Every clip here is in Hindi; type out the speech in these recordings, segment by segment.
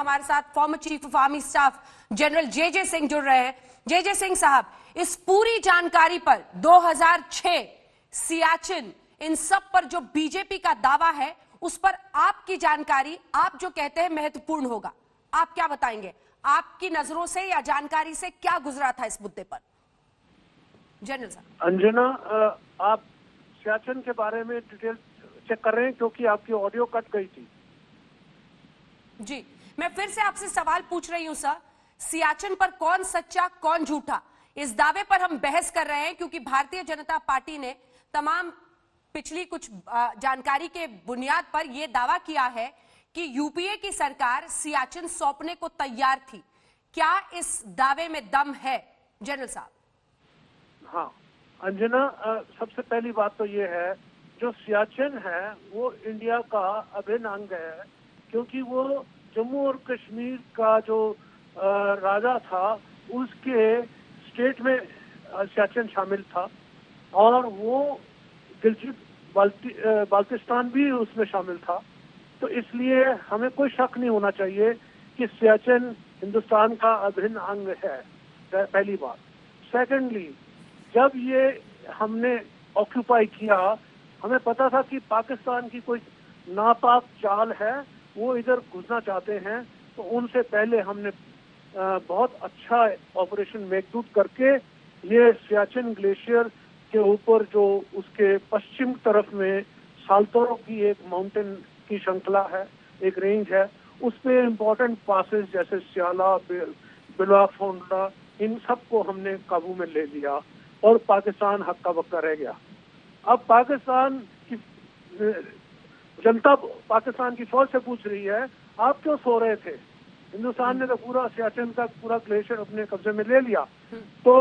हमारे साथ former chief of army staff general J Singh जुड़ रहे हैं। जे सिंह साहब, इस पूरी जानकारी पर 2006 सियाचिन, इन सब पर जो बीजेपी का दावा है, उस पर आपकी जानकारी, आप जो कहते हैं महत्वपूर्ण होगा, आप क्या बताएंगे? आपकी नजरों से या जानकारी से क्या गुजरा था इस मुद्दे पर? जनरल साहब। अंजना, आप सियाचिन के बारे में डिटेल चेक कर रहे हैं क्योंकि आपकी ऑडियो कट गई थी। जी, मैं फिर से आपसे सवाल पूछ रही हूं सर, सियाचिन पर कौन सच्चा कौन झूठा, इस दावे पर हम बहस कर रहे हैं क्योंकि भारतीय जनता पार्टी ने तमाम पिछली कुछ जानकारी के बुनियाद पर यह दावा किया है कि यूपीए की सरकार सियाचिन सौंपने को तैयार थी। क्या इस दावे में दम है जनरल साहब? हाँ अंजना, सबसे पहली बात तो ये है, जो सियाचिन है वो इंडिया का अभिन्न अंग है, क्योंकि वो जम्मू और कश्मीर का जो राजा था उसके स्टेट में सियाचिन शामिल था, और वो गिलगित बाल्टिस्तान भी उसमें शामिल था। तो इसलिए हमें कोई शक नहीं होना चाहिए कि सियाचिन हिंदुस्तान का अभिन्न अंग है, पहली बात। सेकेंडली, जब ये हमने ऑक्यूपाई किया, हमें पता था कि पाकिस्तान की कोई नापाक चाल है, वो इधर घुसना चाहते हैं, तो उनसे पहले हमने बहुत अच्छा ऑपरेशन मेघदूत करके ये सियाचिन ग्लेशियर के ऊपर जो उसके पश्चिम तरफ में साल्तोरो की एक माउंटेन की श्रृंखला है, एक रेंज है, उस पे इम्पोर्टेंट पासेस जैसे सियाला, बिलवाफोंडा, इन सबको हमने काबू में ले लिया और पाकिस्तान हक्का बक्का रह गया। अब पाकिस्तान की जनता पाकिस्तान की फौज से पूछ रही है, आप क्यों सो रहे थे? हिंदुस्तान ने तो पूरा सियाचिन का पूरा ग्लेशियर अपने कब्जे में ले लिया। तो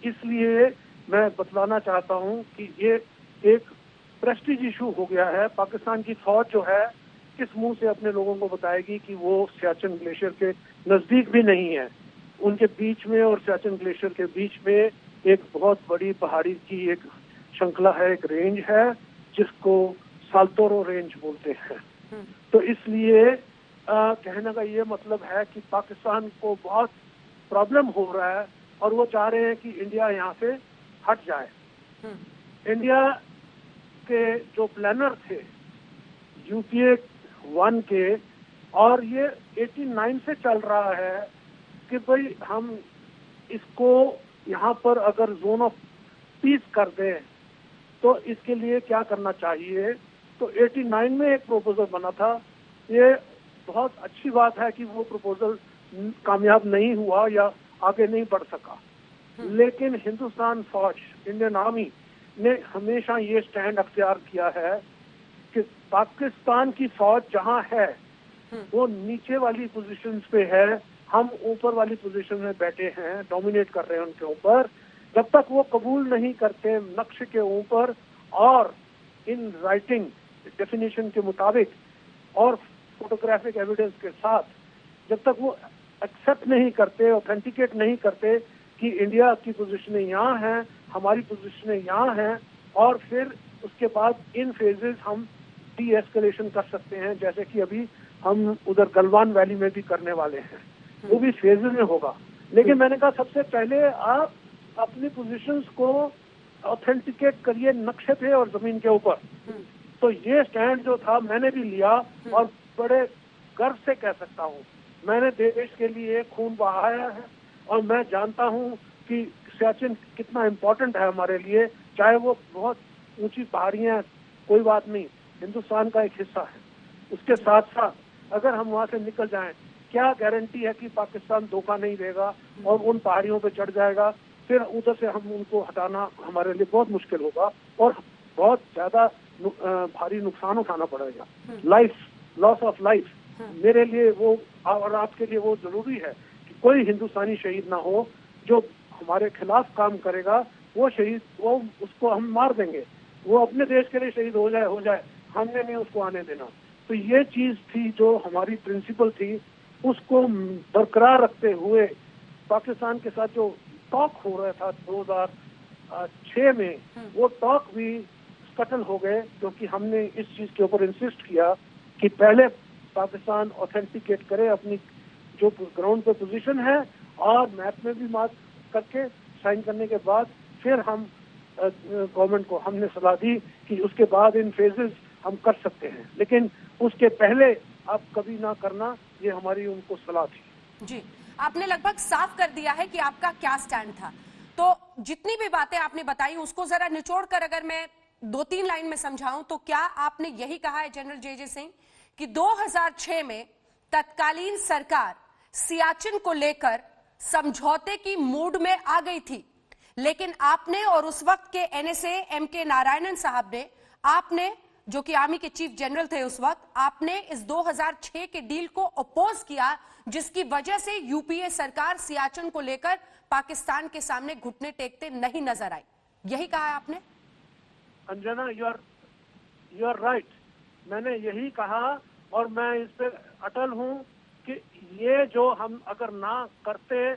इसलिए मैं बतलाना चाहता हूं कि ये एक प्रेस्टीज इशू हो गया है। पाकिस्तान की फौज जो है किस मुंह से अपने लोगों को बताएगी कि वो सियाचिन ग्लेशियर के नजदीक भी नहीं है। उनके बीच में और सियाचिन ग्लेशियर के बीच में एक बहुत बड़ी पहाड़ी की एक श्रृंखला है, एक रेंज है, जिसको साल्तोरो रेंज बोलते हैं। तो इसलिए कहने का ये मतलब है कि पाकिस्तान को बहुत प्रॉब्लम हो रहा है और वो चाह रहे हैं कि इंडिया यहाँ से हट जाए। इंडिया के जो प्लानर थे यूपीए 1 के, और ये 89 से चल रहा है कि भाई हम इसको यहाँ पर अगर जोन ऑफ पीस कर दें तो इसके लिए क्या करना चाहिए। तो 89 में एक प्रपोजल बना था। ये बहुत अच्छी बात है कि वो प्रपोजल कामयाब नहीं हुआ या आगे नहीं बढ़ सका, लेकिन हिंदुस्तान फौज, इंडियन आर्मी ने हमेशा ये स्टैंड अख्तियार किया है कि पाकिस्तान की फौज जहां है वो नीचे वाली पोजीशंस पे है, हम ऊपर वाली पोजीशन में बैठे हैं, डोमिनेट कर रहे हैं उनके ऊपर। जब तक वो कबूल नहीं करते नक्शे के ऊपर और इन राइटिंग डेफिनेशन के मुताबिक और फोटोग्राफिक एविडेंस के साथ, जब तक वो एक्सेप्ट नहीं करते, ऑथेंटिकेट नहीं करते कि इंडिया की पोजीशनें यहाँ हैं, हमारी पोजीशनें यहाँ हैं, और फिर उसके बाद इन फेजेस हम डी एस्केलेशन कर सकते हैं, जैसे कि अभी हम उधर गलवान वैली में भी करने वाले हैं, वो भी फेजेस में होगा। लेकिन मैंने कहा सबसे पहले आप अपनी पोजीशंस को ऑथेंटिकेट करिए नक्शे पे और जमीन के ऊपर। तो ये स्टैंड जो था मैंने भी लिया और बड़े गर्व से कह सकता हूँ, मैंने देश के लिए खून बहाया है और मैं जानता हूँ कि सियाचिन कितना इम्पोर्टेंट है हमारे लिए। चाहे वो बहुत ऊंची पहाड़ियाँ, कोई बात नहीं, हिंदुस्तान का एक हिस्सा है। उसके साथ साथ अगर हम वहाँ से निकल जाएं, क्या गारंटी है कि पाकिस्तान धोखा नहीं देगा और उन पहाड़ियों पे चढ़ जाएगा? फिर उधर से हम उनको हटाना हमारे लिए बहुत मुश्किल होगा और बहुत ज्यादा भारी नुकसान उठाना पड़ेगा। लाइफ, लॉस ऑफ लाइफ मेरे लिए वो और आपके लिए वो जरूरी है कि कोई हिंदुस्तानी शहीद ना हो। जो हमारे खिलाफ काम करेगा वो शहीद, वो उसको हम मार देंगे, वो अपने देश के लिए शहीद हो जाए, हमने नहीं उसको आने देना। तो ये चीज थी जो हमारी प्रिंसिपल थी, उसको बरकरार रखते हुए पाकिस्तान के साथ जो टॉक हो रहा था 2006 में, वो टॉक भी स्कटल हो गए, क्योंकि हमने इस चीज के ऊपर इंसिस्ट किया कि पहले पाकिस्तान ऑथेंटिकेट करे अपनी जो ग्राउंड पे पोजीशन है, और मैप में भी मार्क करके साइन करने के बाद फिर हम गवर्नमेंट को हमने सलाह दी कि उसके बाद इन फेजेस हम कर सकते हैं, लेकिन उसके पहले आप कभी ना करना, ये हमारी उनको सलाह थी। जी, आपने लगभग साफ कर दिया है कि आपका क्या स्टैंड था। तो जितनी भी बातें आपने बताई उसको जरा निचोड़ कर अगर मैं 2-3 लाइन में समझाऊं तो क्या आपने यही कहा है जनरल जे सिंह कि 2006 में तत्कालीन सरकार सियाचिन को लेकर समझौते की मूड में आ गई थी, लेकिन आपने और उस वक्त के एनएसए एमके नारायणन साहब ने, आपने जो कि आर्मी के चीफ जनरल थे उस वक्त, आपने इस 2006 के डील को अपोज किया, जिसकी वजह से यूपीए सरकार सियाचिन को लेकर पाकिस्तान के सामने घुटने टेकते नहीं नजर आई। यही कहा है आपने? अंजना, यू आर राइट, मैंने यही कहा और मैं इस पे अटल हूं कि ये जो हम अगर ना करते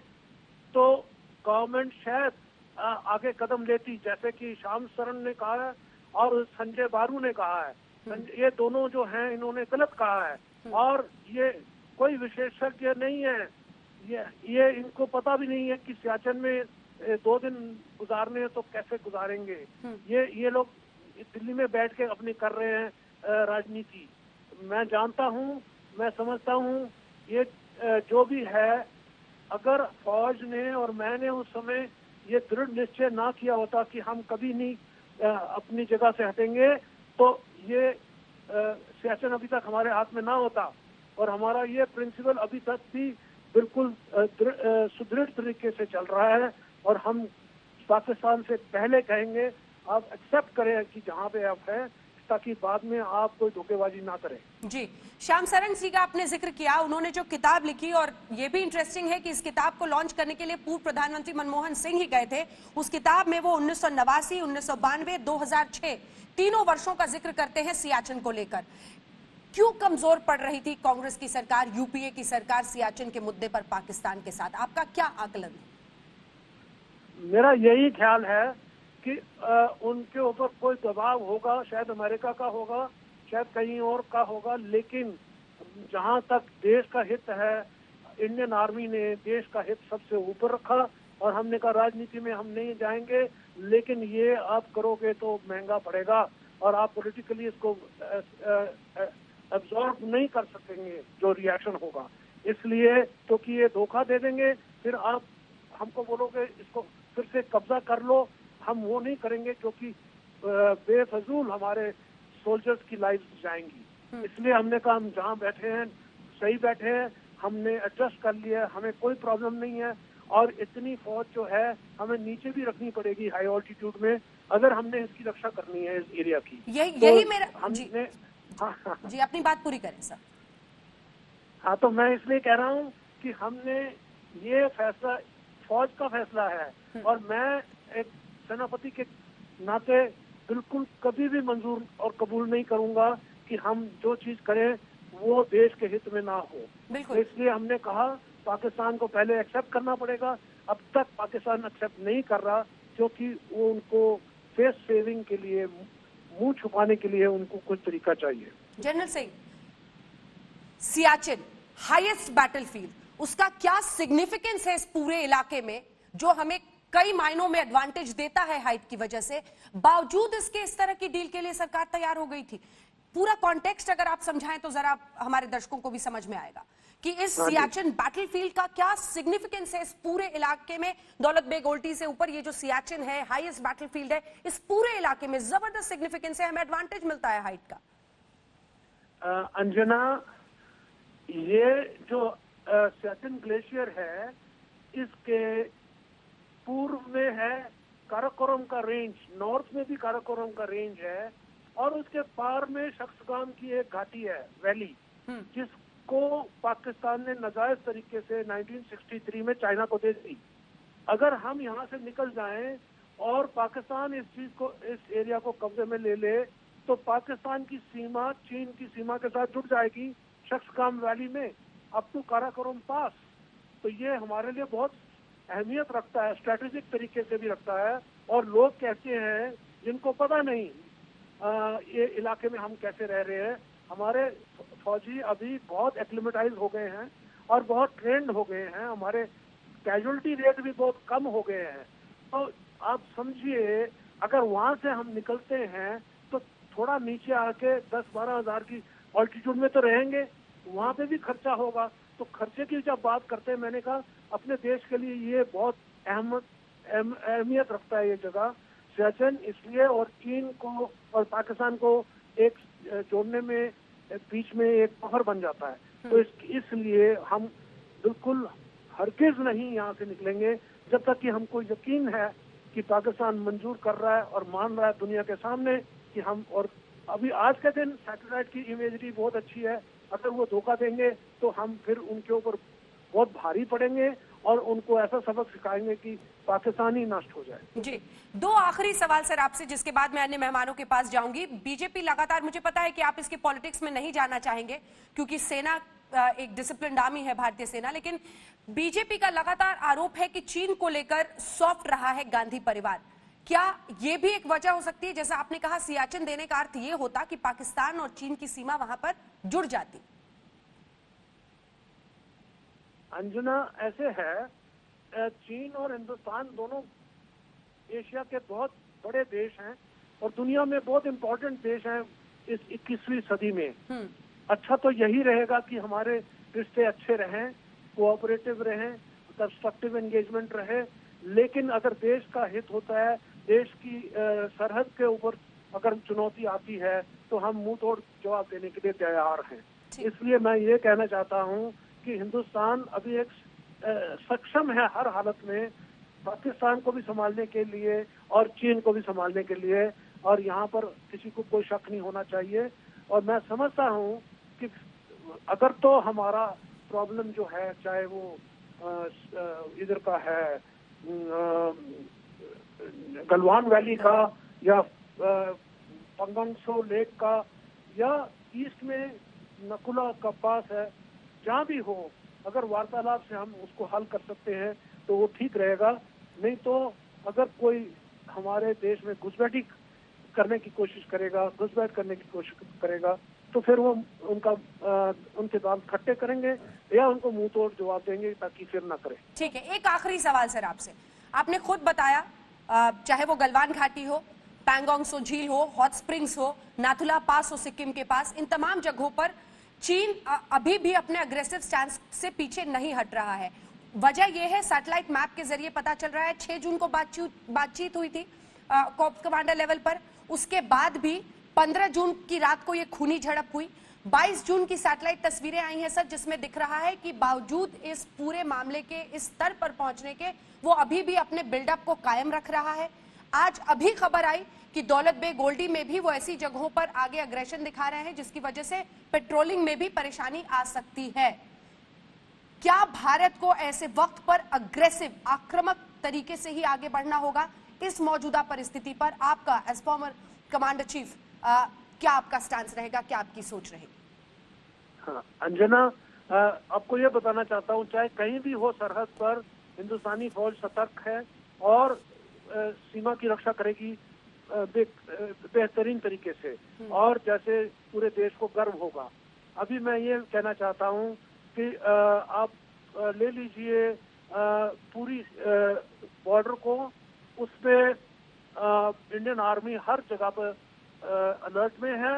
तो गवर्नमेंट शायद आगे कदम लेती, जैसे कि श्याम शरण ने कहा है और संजय बारू ने कहा है। ये दोनों जो हैं इन्होंने गलत कहा है, और ये कोई विशेषज्ञ नहीं है, ये इनको पता भी नहीं है कि सियाचिन में 2 दिन गुजारने हैं तो कैसे गुजारेंगे। ये लोग दिल्ली में बैठ के अपनी कर रहे हैं राजनीति। मैं जानता हूँ, मैं समझता हूँ, ये जो भी है, अगर फौज ने और मैंने उस समय ये दृढ़ निश्चय ना किया होता कि हम कभी नहीं अपनी जगह से हटेंगे, तो ये सियाचिन अभी तक हमारे हाथ में ना होता, और हमारा ये प्रिंसिपल अभी तक भी बिल्कुल सुदृढ़ तरीके से चल रहा है। और हम पाकिस्तान से पहले कहेंगे आप एक्सेप्ट करें कि जहां पे आप हैं, ताकि बाद में आप कोई धोखेबाजी ना करें। जी, श्याम शरण जी का आपने जिक्र किया, उन्होंने जो किताब लिखी, और ये भी इंटरेस्टिंग है कि इस किताब को लॉन्च करने के लिए पूर्व प्रधानमंत्री मनमोहन सिंह ही गए थे। उस किताब में वो 1989, 1992, 2006 तीनों वर्षों का जिक्र करते हैं सियाचिन को लेकर। क्यों कमजोर पड़ रही थी कांग्रेस की सरकार, यूपीए की सरकार सियाचिन के मुद्दे पर पाकिस्तान के साथ? आपका क्या आकलन है? मेरा यही ख्याल है कि उनके ऊपर कोई दबाव होगा, शायद अमेरिका का होगा, शायद कहीं और का होगा, लेकिन जहां तक देश का हित है, इंडियन आर्मी ने देश का हित सबसे ऊपर रखा, और हमने कहा राजनीति में हम नहीं जाएंगे, लेकिन ये आप करोगे तो महंगा पड़ेगा और आप पॉलिटिकली इसको एब्जॉर्ब नहीं कर सकेंगे जो रिएक्शन होगा। इसलिए क्योंकि ये धोखा दे देंगे, फिर आप हमको बोलोगे इसको फिर से कब्जा कर लो, हम वो नहीं करेंगे, क्योंकि बेफजूल हमारे सोल्जर्स की लाइफ जाएंगी। इसलिए हमने कहा हम जहाँ बैठे हैं सही बैठे हैं, हमने एडजस्ट कर लिया, हमें कोई प्रॉब्लम नहीं है, और इतनी फौज जो है हमें नीचे भी रखनी पड़ेगी हाई ऑल्टीट्यूड में, अगर हमने इसकी रक्षा करनी है इस एरिया की। यही मेरा हमने जी, अपनी बात पूरी करें सर। हाँ, तो मैं इसलिए कह रहा हूँ कि हमने ये फैसला, फौज का फैसला है, और मैं एक सेनापति के नाते बिल्कुल कभी भी मंजूर और कबूल नहीं करूंगा कि हम जो चीज करें वो देश के हित में ना हो। तो इसलिए हमने कहा पाकिस्तान को पहले एक्सेप्ट करना पड़ेगा। अब तक पाकिस्तान एक्सेप्ट नहीं कर रहा, क्योंकि वो उनको फेस सेविंग के लिए, मुंह छुपाने के लिए उनको कुछ तरीका चाहिए। General Singh, Siachen highest battlefield, उसका क्या सिग्निफिकेंस है इस पूरे इलाके में, जो हमें कई मायनों में एडवांटेज देता है हाइट की वजह से, बावजूद इसके इस तरह की डील के लिए सरकार तैयार हो गई थी? पूरा कॉन्टेक्स्ट अगर आप समझाएं तो जरा हमारे दर्शकों को भी समझ में आएगा कि इस सियाचिन बैटलफील्ड का क्या सिग्निफिकेंस है इस पूरे इलाके में। दौलत बेग ओल्टी से ऊपर ये जो सियाचिन है, हाईएस्ट बैटलफील्ड है, इस पूरे इलाके में जबरदस्त सिग्निफिकेंस है, हमें एडवांटेज मिलता है हाइट का। अंजना, ये जो सियाचिन ग्लेशियर है, इसके पूर्व में है काराकोरम का रेंज, नॉर्थ में भी काराकोरम का रेंज है, और उसके पार में शख्सगाम की एक घाटी है, वैली, जिसको पाकिस्तान ने नाजायज तरीके से 1963 में चाइना को दे दी। अगर हम यहाँ से निकल जाएं और पाकिस्तान इस चीज को, इस एरिया को कब्जे में ले ले, तो पाकिस्तान की सीमा चीन की सीमा के साथ जुड़ जाएगी शख्सगाम वैली में अप टू काराकोरम पास। तो ये हमारे लिए बहुत अहमियत रखता है, स्ट्रेटेजिक तरीके से भी रखता है, और लोग कैसे हैं जिनको पता नहीं ये इलाके में हम कैसे रह रहे हैं। हमारे फौजी अभी बहुत एक्लिमेटाइज हो गए हैं और बहुत ट्रेंड हो गए हैं, हमारे कैजुअलिटी रेट भी बहुत कम हो गए हैं। तो आप समझिए अगर वहां से हम निकलते हैं तो थोड़ा नीचे आके 10-12 हज़ार की ऑल्टीट्यूड में तो रहेंगे, वहां पे भी खर्चा होगा। तो खर्चे की जब बात करते हैं, मैंने कहा अपने देश के लिए ये बहुत अहमियत रखता है ये जगह सियाचिन, इसलिए। और चीन को और पाकिस्तान को एक जोड़ने में बीच में एक पहर बन जाता है। तो इसलिए हम बिल्कुल हरगिज नहीं यहाँ से निकलेंगे जब तक कि हमको यकीन है कि पाकिस्तान मंजूर कर रहा है और मान रहा है दुनिया के सामने कि हम। और अभी आज के दिन सैटेलाइट की इमेजरी बहुत अच्छी है, अगर वो धोखा देंगे तो हम फिर उनके ऊपर बहुत भारी पड़ेंगे और उनको ऐसा सबक सिखाएंगे कि पाकिस्तान ही नष्ट हो जाए। जी, दो आखिरी सवाल सर आपसे, जिसके बाद मैं अन्य मेहमानों के पास जाऊंगी। बीजेपी लगातार, मुझे पता है कि आप इसके पॉलिटिक्स में नहीं जाना चाहेंगे क्योंकि सेना एक डिसिप्लिन्ड आर्मी है भारतीय सेना, लेकिन बीजेपी का लगातार आरोप है कि चीन को लेकर सॉफ्ट रहा है गांधी परिवार। क्या ये भी एक वजह हो सकती है, जैसा आपने कहा सियाचिन देने का अर्थ ये होता कि पाकिस्तान और चीन की सीमा वहां पर जुड़ जाती? अंजना, ऐसे है, चीन और हिंदुस्तान दोनों एशिया के बहुत बड़े देश हैं और दुनिया में बहुत इंपॉर्टेंट देश हैं इस 21वीं सदी में। अच्छा तो यही रहेगा कि हमारे रिश्ते अच्छे रहें, कोऑपरेटिव रहें, कंस्ट्रक्टिव एंगेजमेंट रहे। लेकिन अगर देश का हित होता है, देश की सरहद के ऊपर अगर चुनौती आती है तो हम मुंह तोड़ जवाब देने के लिए तैयार हैं। इसलिए मैं ये कहना चाहता हूँ कि हिंदुस्तान अभी एक सक्षम है हर हालत में पाकिस्तान को भी संभालने के लिए और चीन को भी संभालने के लिए, और यहाँ पर किसी को कोई शक नहीं होना चाहिए। और मैं समझता हूँ कि अगर तो हमारा प्रॉब्लम जो है, चाहे वो इधर का है गलवान वैली का या पंगंगसो लेक का या ईस्ट में नकुला का पास है, जहाँ भी हो, अगर वार्तालाप से हम उसको हल कर सकते हैं तो वो ठीक रहेगा। नहीं तो अगर कोई हमारे देश में घुसपैठी करने की कोशिश करेगा, घुसपैठ करने की कोशिश करेगा, तो फिर वो उनके दांत खट्टे करेंगे या उनको मुंह तोड़ जवाब देंगे ताकि फिर ना करें। ठीक है, एक आखिरी सवाल सर आपसे। आपने खुद बताया चाहे वो गलवान घाटी हो, पैंगोंग सो झील हो, हॉट स्प्रिंग्स हो, नाथुला पास हो सिक्किम के पास, इन तमाम जगहों पर चीन अभी भी अपने अग्रेसिव स्टैंड से पीछे नहीं हट रहा है। वजह यह है, सैटेलाइट मैप के जरिए पता चल रहा है 6 जून को बातचीत हुई थी कॉर्प्स कमांडर लेवल पर, उसके बाद भी 15 जून की रात को यह खूनी झड़प हुई। 22 जून की सैटेलाइट तस्वीरें आई हैं सर, जिसमें दिख रहा है कि बावजूद इस पूरे मामले के इस स्तर पर पहुंचने के वो अभी भी अपने बिल्डअप को कायम रख रहा है। आज अभी खबर आई कि दौलत बेग गोल्डी में भी वो ऐसी जगहों पर आगे अग्रेशन दिखा रहे हैं जिसकी वजह से पेट्रोलिंग में भी परेशानी आ सकती है। क्या भारत को ऐसे वक्त पर अग्रेसिव, आक्रामक तरीके से ही आगे बढ़ना होगा? इस मौजूदा परिस्थिति पर आपका एज फॉर्मर कमांडर चीफ क्या आपका स्टैंड रहेगा, क्या आपकी सोच रहेगी? हाँ अंजना, आपको ये बताना चाहता हूँ, चाहे कहीं भी हो सरहद पर हिंदुस्तानी फौज सतर्क है और सीमा की रक्षा करेगी बेहतरीन तरीके से, और जैसे पूरे देश को गर्व होगा। अभी मैं ये कहना चाहता हूँ कि आप ले लीजिए पूरी बॉर्डर को, उसपे इंडियन आर्मी हर जगह पर अलर्ट में है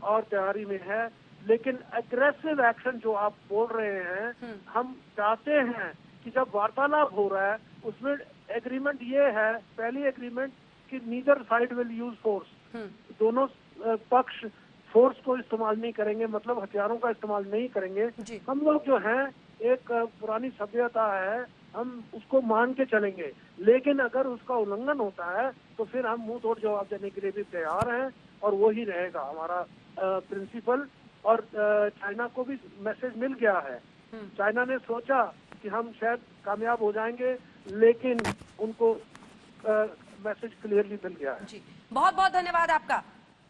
और तैयारी में है। लेकिन एग्रेसिव एक्शन जो आप बोल रहे हैं, हम चाहते हैं कि जब वार्तालाप हो रहा है उसमें एग्रीमेंट ये है, पहली एग्रीमेंट कि neither side will use force, दोनों पक्ष फोर्स को इस्तेमाल नहीं करेंगे, मतलब हथियारों का इस्तेमाल नहीं करेंगे। हम लोग जो हैं एक पुरानी सभ्यता है, हम उसको मान के चलेंगे, लेकिन अगर उसका उल्लंघन होता है तो फिर हम मुंह तोड़ जवाब देने के लिए भी तैयार हैं, और वो ही रहेगा हमारा प्रिंसिपल। और चाइना को भी मैसेज मिल गया है, चाइना ने सोचा कि हम शायद कामयाब हो जाएंगे, लेकिन उनको मैसेज क्लियरली मिल गया है। जी, बहुत बहुत धन्यवाद आपका।